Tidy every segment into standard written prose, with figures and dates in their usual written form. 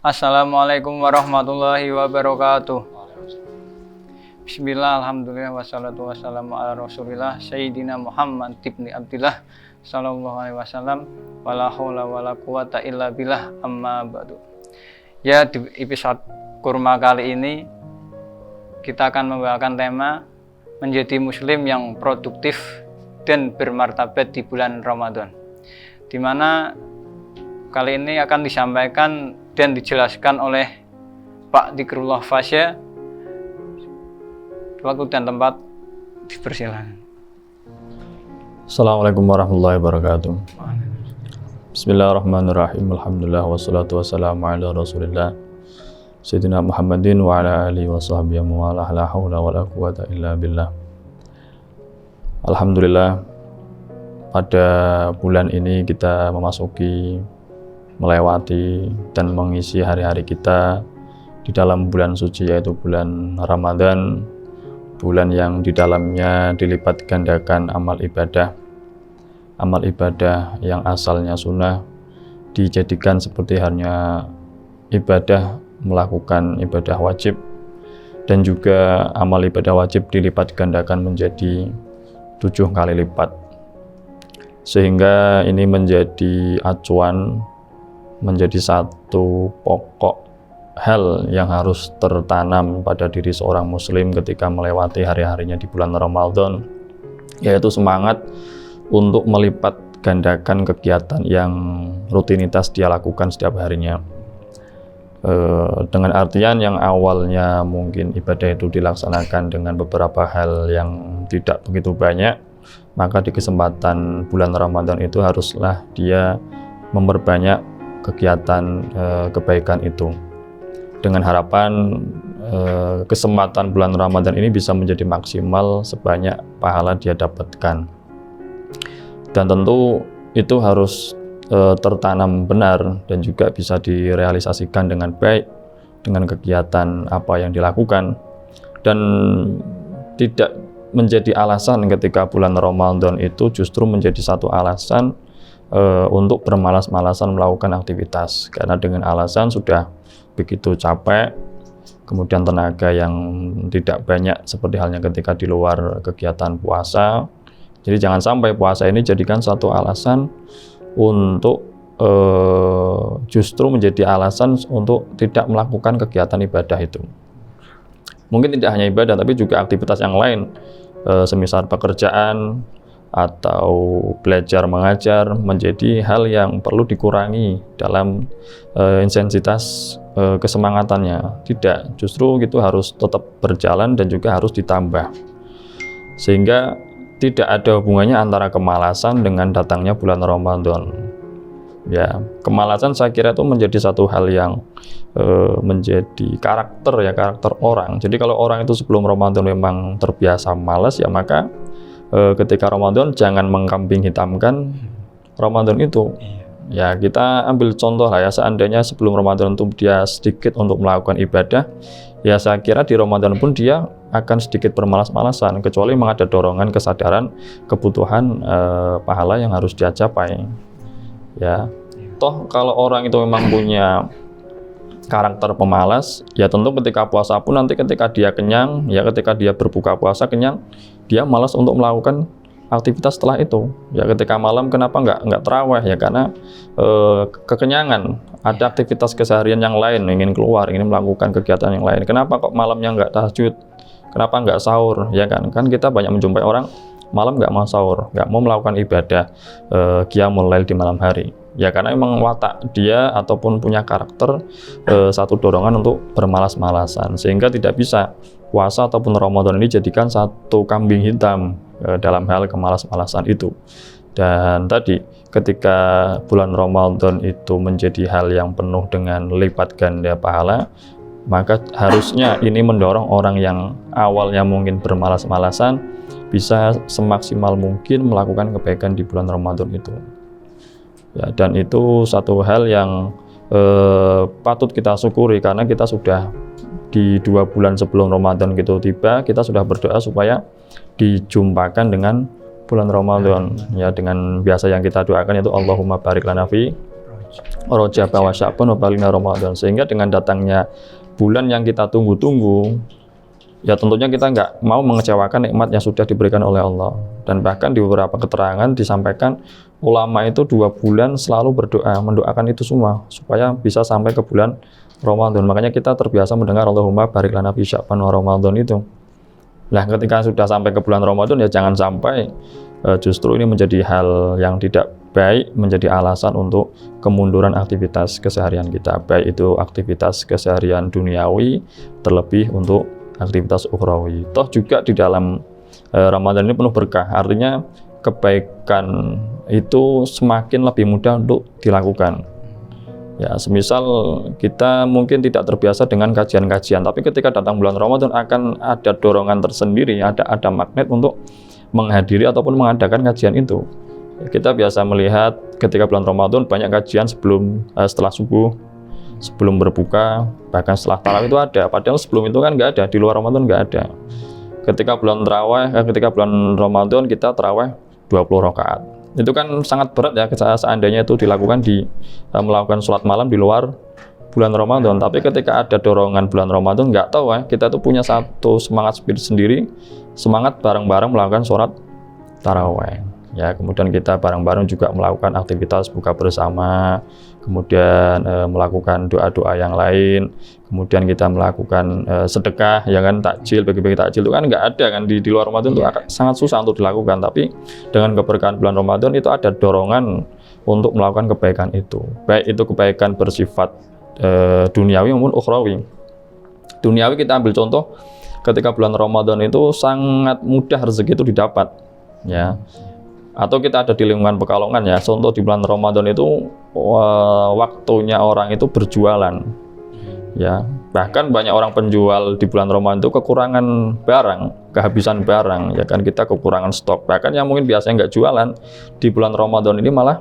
Assalamualaikum warahmatullahi wabarakatuh. Bismillah, alhamdulillah, wassalatu wassalamu ala rasulillah Sayyidina Muhammad ibni Abdillah sallallahu alaihi wasallam. Wala haula wala quwata illa billah, amma ba'du. Ya, di episode kurma kali ini kita akan membawakan tema menjadi muslim yang produktif dan bermartabat di bulan Ramadan, di mana kali ini akan disampaikan dan dijelaskan oleh Pak Dzikrullah Fasya. Waktu dan tempat dipersilakan. Assalamualaikum warahmatullahi wabarakatuh. Bismillahirrahmanirrahim. Alhamdulillah wassalatu wassalamu ala rasulillah Sayyidina Muhammadin wa ala alihi wa sahbihi wa la hawla wa la quwata illa billah. Alhamdulillah, pada bulan ini kita melewati dan mengisi hari-hari kita di dalam bulan suci, yaitu bulan Ramadan, bulan yang di dalamnya dilipat gandakan amal ibadah yang asalnya sunnah dijadikan seperti hanya ibadah, melakukan ibadah wajib, dan juga amal ibadah wajib dilipat gandakan menjadi 7 kali lipat, sehingga ini menjadi acuan, menjadi satu pokok hal yang harus tertanam pada diri seorang muslim ketika melewati hari-harinya di bulan Ramadan, yaitu semangat untuk melipat gandakan kegiatan yang rutinitas dia lakukan setiap harinya. Dengan artian yang awalnya mungkin ibadah itu dilaksanakan dengan beberapa hal yang tidak begitu banyak, maka di kesempatan bulan Ramadan itu haruslah dia memperbanyak kegiatan kebaikan itu, dengan harapan kesempatan bulan Ramadan ini bisa menjadi maksimal sebanyak pahala dia dapatkan. Dan tentu itu harus tertanam benar dan juga bisa direalisasikan dengan baik dengan kegiatan apa yang dilakukan, dan tidak menjadi alasan ketika bulan Ramadan itu justru menjadi satu alasan untuk bermalas-malasan melakukan aktivitas, karena dengan alasan sudah begitu capek, kemudian tenaga yang tidak banyak seperti halnya ketika di luar kegiatan puasa. Jadi jangan sampai puasa ini jadikan satu alasan untuk justru menjadi alasan untuk tidak melakukan kegiatan ibadah itu. Mungkin tidak hanya ibadah, tapi juga aktivitas yang lain, semisal pekerjaan atau belajar mengajar, menjadi hal yang perlu dikurangi dalam intensitas kesemangatannya. Tidak, justru itu harus tetap berjalan dan juga harus ditambah, sehingga tidak ada hubungannya antara kemalasan dengan datangnya bulan Ramadan. Ya, kemalasan saya kira itu menjadi satu hal yang menjadi karakter orang. Jadi kalau orang itu sebelum Ramadan memang terbiasa malas, ya maka ketika Ramadan jangan mengkambing hitamkan Ramadan itu. Ya, kita ambil contoh lah ya, seandainya sebelum Ramadan itu dia sedikit untuk melakukan ibadah, ya saya kira di Ramadan pun dia akan sedikit bermalas-malasan, kecuali memang ada dorongan kesadaran kebutuhan pahala yang harus dia capai. Ya, toh kalau orang itu memang punya karakter pemalas, ya tentu ketika puasa pun nanti ketika dia kenyang, ya ketika dia berbuka puasa kenyang, dia malas untuk melakukan aktivitas setelah itu. Ya ketika malam kenapa nggak tarawih, ya karena kekenyangan, ada aktivitas keseharian yang lain, ingin keluar, ingin melakukan kegiatan yang lain. Kenapa kok malamnya nggak tahajud, kenapa nggak sahur, ya kan kita banyak menjumpai orang malam nggak mau sahur, nggak mau melakukan ibadah qiyamul lail di malam hari, ya karena memang watak dia ataupun punya karakter satu dorongan untuk bermalas-malasan, sehingga tidak bisa puasa ataupun Ramadan ini jadikan satu kambing hitam dalam hal kemalas-malasan itu. Dan tadi ketika bulan Ramadan itu menjadi hal yang penuh dengan lipat ganda pahala, maka harusnya ini mendorong orang yang awalnya mungkin bermalas-malasan bisa semaksimal mungkin melakukan kebaikan di bulan Ramadan itu. Ya, dan itu satu hal yang patut kita syukuri, karena kita sudah di 2 bulan sebelum Ramadan gitu tiba, kita sudah berdoa supaya dijumpakan dengan bulan Ramadan, ya dengan biasa yang kita doakan yaitu Allahumma barik lana fi Rajab wa Sya'ban wa balina Ramadan. Sehingga dengan datangnya bulan yang kita tunggu-tunggu, ya tentunya kita nggak mau mengecewakan nikmat yang sudah diberikan oleh Allah. Dan bahkan di beberapa keterangan disampaikan ulama itu 2 bulan selalu berdoa, mendoakan itu semua supaya bisa sampai ke bulan Ramadan. Makanya kita terbiasa mendengar Allahumma barik lana fi Sya'ban wa Ramadan itu. Nah, ketika sudah sampai ke bulan Ramadan ya jangan sampai justru ini menjadi hal yang tidak baik, menjadi alasan untuk kemunduran aktivitas keseharian kita, baik itu aktivitas keseharian duniawi terlebih untuk aktivitas ukhrawi. Toh juga di dalam Ramadan ini penuh berkah, artinya kebaikan itu semakin lebih mudah untuk dilakukan. Ya, semisal kita mungkin tidak terbiasa dengan kajian-kajian, tapi ketika datang bulan Ramadan akan ada dorongan tersendiri, ada magnet untuk menghadiri ataupun mengadakan kajian itu. Kita biasa melihat ketika bulan Ramadan banyak kajian setelah subuh, sebelum berbuka, bahkan setelah tarawih itu ada. Padahal sebelum itu kan nggak ada, di luar Ramadan nggak ada. Ketika bulan Ramadan kita tarawih 20 rakaat. Itu kan sangat berat ya seandainya itu dilakukan melakukan sholat malam di luar bulan Ramadan. Tapi ketika ada dorongan bulan Ramadan, nggak tahu ya, kita tuh punya satu semangat spirit sendiri, semangat bareng-bareng melakukan sholat tarawih. Ya, kemudian kita bareng-bareng juga melakukan aktivitas buka bersama, kemudian melakukan doa-doa yang lain, kemudian kita melakukan sedekah, ya kan, takjil, bagi-bagi takjil itu kan nggak ada kan di luar Ramadan, itu sangat susah untuk dilakukan. Tapi dengan keberkahan bulan Ramadan itu ada dorongan untuk melakukan kebaikan itu, baik itu kebaikan bersifat duniawi maupun ukhrawi. Duniawi kita ambil contoh, ketika bulan Ramadan itu sangat mudah rezeki itu didapat, ya. Atau kita ada di lingkungan Pekalongan ya, contoh di bulan Ramadan itu waktunya orang itu berjualan, ya. Bahkan banyak orang penjual di bulan Ramadan itu kekurangan barang, kehabisan barang, ya kan, kita kekurangan stok. Bahkan yang mungkin biasanya nggak jualan di bulan Ramadan ini malah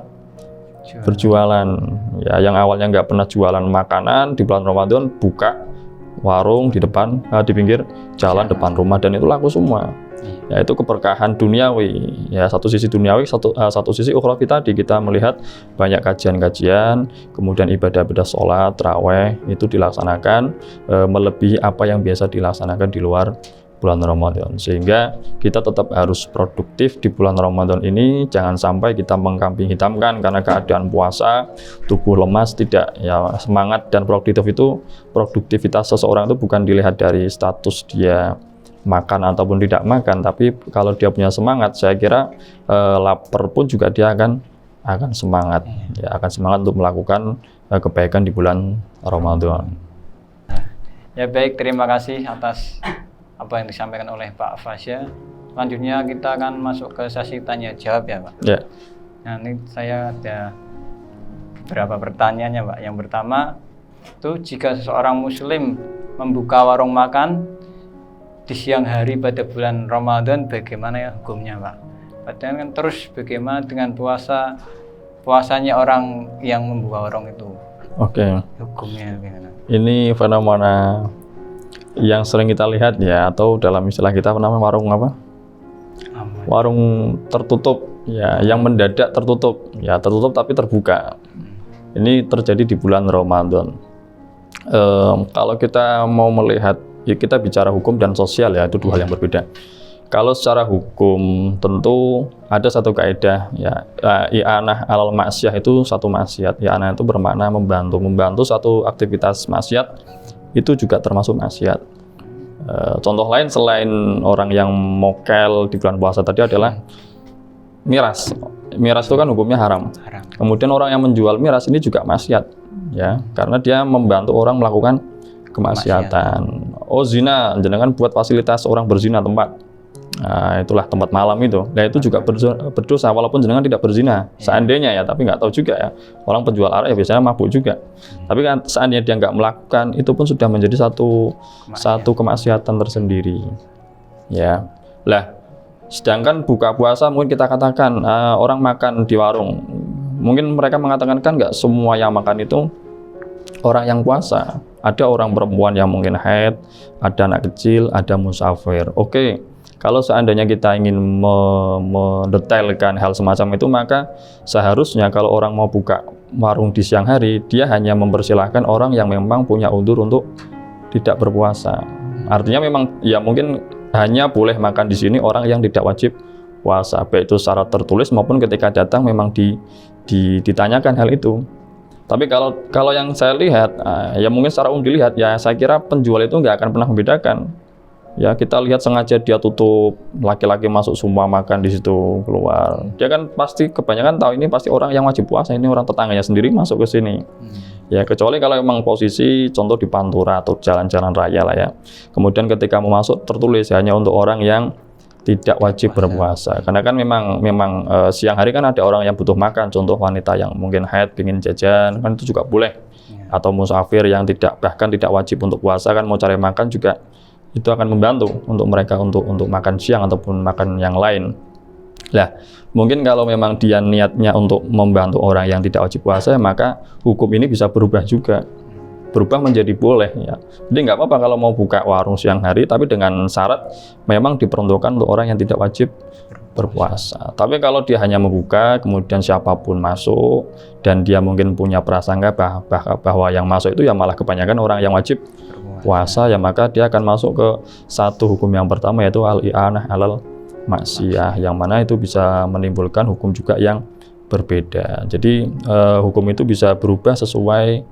berjualan, ya. Yang awalnya nggak pernah jualan makanan di bulan Ramadan buka warung di pinggir jalan depan rumah, dan itu laku semua. Ya, itu keberkahan duniawi, ya, satu sisi duniawi, satu sisi ukhrawi tadi, kita melihat banyak kajian-kajian, kemudian ibadah-ibadah sholat, tarawih itu dilaksanakan melebihi apa yang biasa dilaksanakan di luar bulan Ramadan, sehingga kita tetap harus produktif di bulan Ramadan ini. Jangan sampai kita mengkambing hitamkan karena keadaan puasa, tubuh lemas, tidak, ya. Semangat dan produktivitas seseorang itu bukan dilihat dari status dia makan ataupun tidak makan, tapi kalau dia punya semangat, saya kira lapar pun juga dia akan semangat, ya, akan semangat untuk melakukan kebaikan di bulan Ramadan. Ya, baik, terima kasih atas apa yang disampaikan oleh Pak Fasya. Selanjutnya kita akan masuk ke sesi tanya jawab ya, Pak. Ya. Nah, ini saya ada beberapa pertanyaannya, Pak. Yang pertama itu, jika seseorang muslim membuka warung makan di siang hari pada bulan Ramadan, bagaimana ya hukumnya, Pak? Padahal kan terus bagaimana dengan puasanya orang yang membuka warung itu? Oke. Hukumnya bagaimana? Ini fenomena yang sering kita lihat ya, atau dalam istilah kita namanya warung apa? Warung tertutup, ya, yang mendadak tertutup, ya, tertutup tapi terbuka. Ini terjadi di bulan Ramadan. Kalau kita mau melihat, ya, kita bicara hukum dan sosial, ya, itu dua hal yang berbeda. Kalau secara hukum tentu ada satu kaidah, ya, i'anah alal maksiyah itu satu maksiat. I'anah itu bermakna membantu satu aktivitas maksiat, itu juga termasuk maksiat. Contoh lain selain orang yang mokel di bulan puasa tadi adalah miras. Miras itu kan hukumnya haram. Kemudian orang yang menjual miras ini juga maksiat, ya, karena dia membantu orang melakukan kemaksiatan. Oh, zina, jenengan buat fasilitas orang berzina tempat. Nah, itulah tempat malam itu. Nah, itu juga berdosa walaupun jenengan tidak berzina. Seandainya, ya, tapi nggak tahu juga, ya. Orang penjual arak ya biasanya mabuk juga. Tapi kan seandainya dia nggak melakukan, itu pun sudah menjadi satu kemaksiatan tersendiri. Ya. Lah, sedangkan buka puasa mungkin kita katakan orang makan di warung. Mungkin mereka mengatakan kan nggak semua yang makan itu orang yang puasa. Ada orang perempuan yang mungkin haid, ada anak kecil, ada musafir. Oke. Kalau seandainya kita ingin mendetailkan hal semacam itu, maka seharusnya kalau orang mau buka warung di siang hari, dia hanya mempersilahkan orang yang memang punya uzur untuk tidak berpuasa. Artinya memang ya mungkin hanya boleh makan di sini orang yang tidak wajib puasa, baik itu secara tertulis maupun ketika datang memang ditanyakan hal itu. Tapi kalau yang saya lihat, ya mungkin secara umum dilihat, ya saya kira penjual itu nggak akan pernah membedakan. Ya kita lihat sengaja dia tutup, laki-laki masuk semua makan di situ keluar. Dia kan pasti kebanyakan tahu ini pasti orang yang wajib puasa, ini orang tetangganya sendiri masuk ke sini. Ya kecuali kalau memang posisi contoh di Pantura atau jalan-jalan raya lah ya. Kemudian ketika mau masuk tertulis hanya untuk orang yang tidak wajib berpuasa. Karena kan memang siang hari kan ada orang yang butuh makan, contoh wanita yang mungkin haid ingin jajan, kan itu juga boleh. Atau musafir yang bahkan tidak wajib untuk puasa kan mau cari makan juga itu akan membantu untuk mereka untuk makan siang ataupun makan yang lain. Lah, mungkin kalau memang dia niatnya untuk membantu orang yang tidak wajib puasa, maka hukum ini bisa berubah juga. Berubah menjadi boleh ya. Jadi nggak apa-apa kalau mau buka warung siang hari, tapi dengan syarat memang diperuntukkan untuk orang yang tidak wajib berpuasa. Tapi kalau dia hanya membuka, kemudian siapapun masuk, dan dia mungkin punya prasangka bahwa yang masuk itu ya malah kebanyakan orang yang wajib puasa, ya maka dia akan masuk ke satu hukum yang pertama, yaitu al-i'anah alal maksiyah, yang mana itu bisa menimbulkan hukum juga yang berbeda. Jadi hukum itu bisa berubah sesuai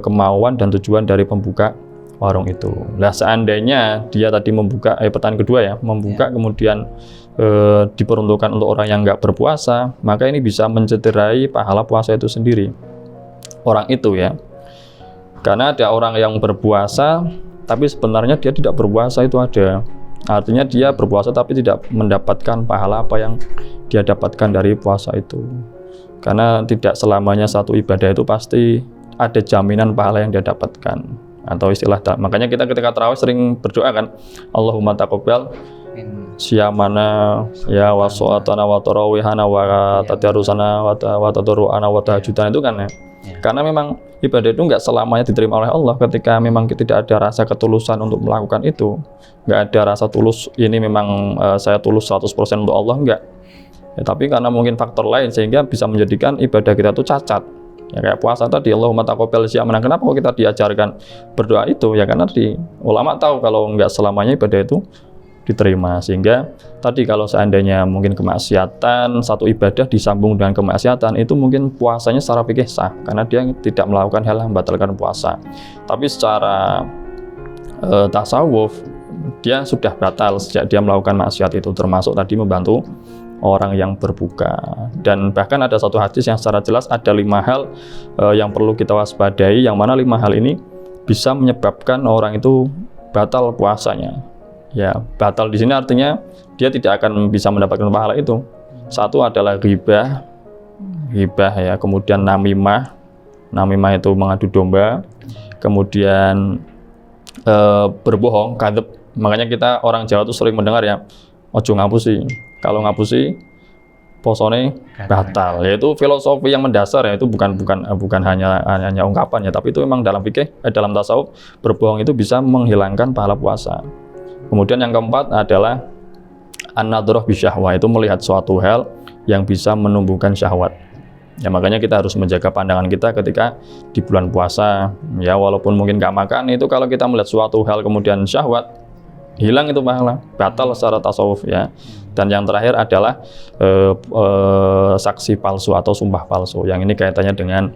kemauan dan tujuan dari pembuka warung itu. Nah, seandainya dia tadi membuka pertanyaan kedua ya, membuka kemudian diperuntukkan untuk orang yang nggak berpuasa, maka ini bisa mencederai pahala puasa itu sendiri orang itu ya. Karena ada orang yang berpuasa tapi sebenarnya dia tidak berpuasa, itu ada. Artinya dia berpuasa tapi tidak mendapatkan pahala apa yang dia dapatkan dari puasa itu. Karena tidak selamanya satu ibadah itu pasti ada jaminan pahala yang dia dapatkan. Atau istilah, makanya kita ketika tarawih sering berdoa kan, Allahumma taqabbal siyamana ya wa sholatana wa tarawihana wa tadarusana wa tadarruana wa tahajudana, itu kan ya. Karena memang ibadah itu nggak selamanya diterima oleh Allah. Ketika memang tidak ada rasa ketulusan untuk melakukan itu, nggak ada rasa tulus, ini memang saya tulus 100% untuk Allah, enggak. Ya, tapi karena mungkin faktor lain sehingga bisa menjadikan ibadah kita itu cacat. Ya kayak puasa tadi, Allahumma taqabbal siyamana. Kenapa kok kita diajarkan berdoa itu? Ya karena ulama tahu kalau nggak selamanya ibadah itu diterima. Sehingga tadi kalau seandainya mungkin kemaksiatan, satu ibadah disambung dengan kemaksiatan, itu mungkin puasanya secara fikih sah karena dia tidak melakukan hal yang membatalkan puasa. Tapi secara tasawuf dia sudah batal sejak dia melakukan maksiat itu, termasuk tadi membantu orang yang berbuka. Dan bahkan ada satu hadis yang secara jelas ada 5 hal yang perlu kita waspadai, yang mana 5 hal ini bisa menyebabkan orang itu batal puasanya. Ya, batal di sini artinya dia tidak akan bisa mendapatkan pahala itu. Satu adalah ghibah ya, kemudian namimah itu mengadu domba, kemudian berbohong, kadzib. Makanya kita orang Jawa itu sering mendengar ya, ojo ngapusi. Kalau ngapusi posone batal. Yaitu filosofi yang mendasar ya, itu bukan hanya ungkapan ya, tapi itu memang dalam fikih, dalam tasawuf, berbohong itu bisa menghilangkan pahala puasa. Kemudian yang keempat adalah an-nadhrah bisyahwah, itu melihat suatu hal yang bisa menumbuhkan syahwat. Ya makanya kita harus menjaga pandangan kita ketika di bulan puasa. Ya walaupun mungkin nggak makan, itu kalau kita melihat suatu hal kemudian syahwat, hilang itu pahala, batal secara tasawuf ya. Dan yang terakhir adalah saksi palsu atau sumpah palsu. Yang ini kaitannya dengan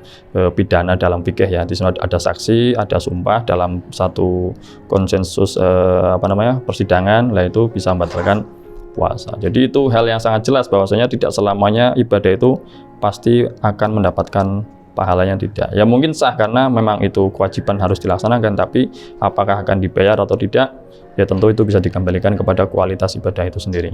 pidana dalam fikih ya. Di sana ada saksi, ada sumpah dalam satu konsensus persidangan, lah itu bisa membatalkan puasa. Jadi itu hal yang sangat jelas bahwasanya tidak selamanya ibadah itu pasti akan mendapatkan pahalanya, tidak. Ya mungkin sah karena memang itu kewajiban harus dilaksanakan, tapi apakah akan dibayar atau tidak, ya tentu itu bisa dikembalikan kepada kualitas ibadah itu sendiri.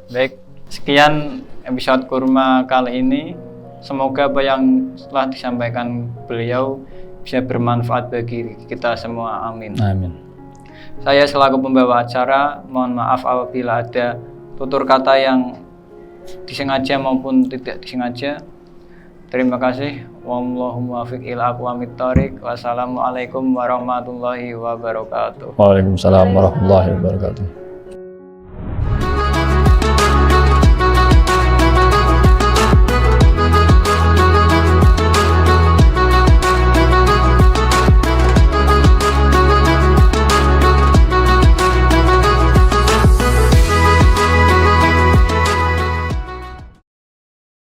Baik, sekian episode Kurma kali ini. Semoga apa yang telah disampaikan beliau bisa bermanfaat bagi kita semua. Amin. Amin. Saya selaku pembawa acara, mohon maaf apabila ada tutur kata yang disengaja maupun tidak disengaja. Terima kasih. Wallahu muwaffiq ila aqwamit thoriq. Wassalamualaikum warahmatullahi wabarakatuh. Waalaikumsalam warahmatullahi wabarakatuh.